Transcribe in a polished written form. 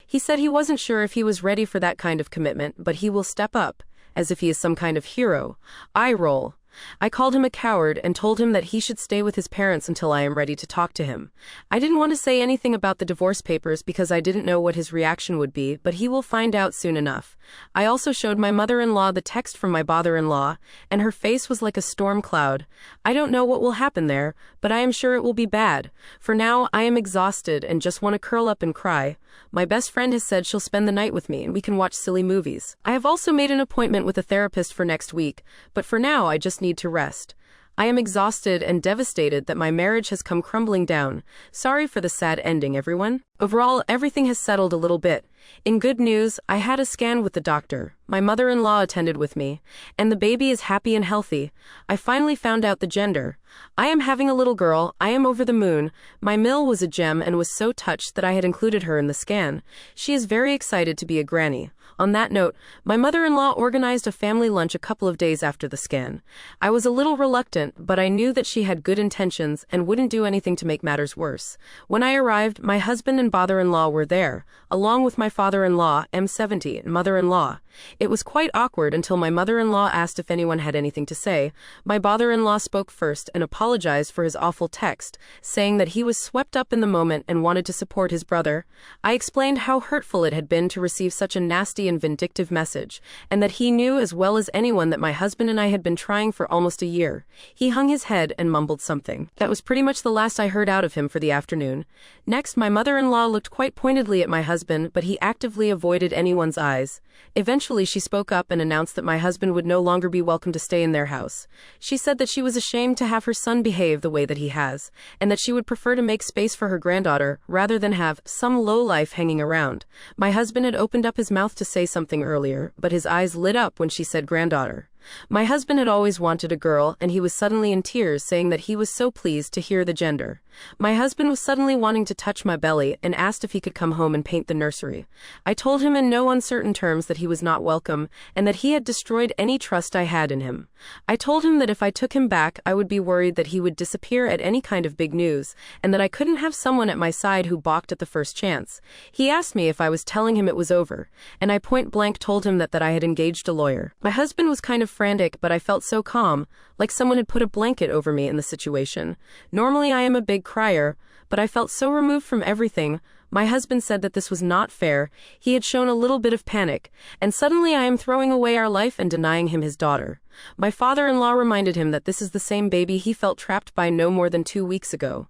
He said he wasn't sure if he was ready for that kind of commitment, but he will step up, as if he is some kind of hero. Eye roll. I called him a coward and told him that he should stay with his parents until I am ready to talk to him. I didn't want to say anything about the divorce papers because I didn't know what his reaction would be, but he will find out soon enough. I also showed my mother-in-law the text from my father-in-law, and her face was like a storm cloud. I don't know what will happen there, but I am sure it will be bad. For now, I am exhausted and just want to curl up and cry. My best friend has said she'll spend the night with me and we can watch silly movies. I have also made an appointment with a therapist for next week, but for now I just need to rest. I am exhausted and devastated that my marriage has come crumbling down. Sorry for the sad ending, everyone. Overall, everything has settled a little bit. In good news, I had a scan with the doctor. My mother-in-law attended with me, and the baby is happy and healthy. I finally found out the gender. I am having a little girl. I am over the moon. My Mill was a gem and was so touched that I had included her in the scan. She is very excited to be a granny. On that note, my mother-in-law organized a family lunch a couple of days after the scan. I was a little reluctant, but I knew that she had good intentions and wouldn't do anything to make matters worse. When I arrived, my husband and father-in-law were there, along with my father-in-law, M70, and mother-in-law. It was quite awkward until my mother-in-law asked if anyone had anything to say. My father-in-law spoke first and apologized for his awful text, saying that he was swept up in the moment and wanted to support his brother. I explained how hurtful it had been to receive such a nasty and vindictive message, and that he knew as well as anyone that my husband and I had been trying for almost a year. He hung his head and mumbled something. That was pretty much the last I heard out of him for the afternoon. Next, my mother-in-law looked quite pointedly at my husband, but he actively avoided anyone's eyes. Eventually, she spoke up and announced that my husband would no longer be welcome to stay in their house. She said that she was ashamed to have her son behave the way that he has, and that she would prefer to make space for her granddaughter rather than have some lowlife hanging around. My husband had opened up his mouth to say something earlier, but his eyes lit up when she said granddaughter. My husband had always wanted a girl, and he was suddenly in tears, saying that he was so pleased to hear the gender. My husband was suddenly wanting to touch my belly and asked if he could come home and paint the nursery. I told him in no uncertain terms that he was not welcome and that he had destroyed any trust I had in him. I told him that if I took him back, I would be worried that he would disappear at any kind of big news, and that I couldn't have someone at my side who balked at the first chance. He asked me if I was telling him it was over, and I point blank told him that I had engaged a lawyer. My husband was kind of frantic, but I felt so calm, like someone had put a blanket over me in the situation. Normally I am a big crier, but I felt so removed from everything. My husband said that this was not fair. He had shown a little bit of panic, and suddenly I am throwing away our life and denying him his daughter. My father-in-law reminded him that this is the same baby he felt trapped by no more than 2 weeks ago.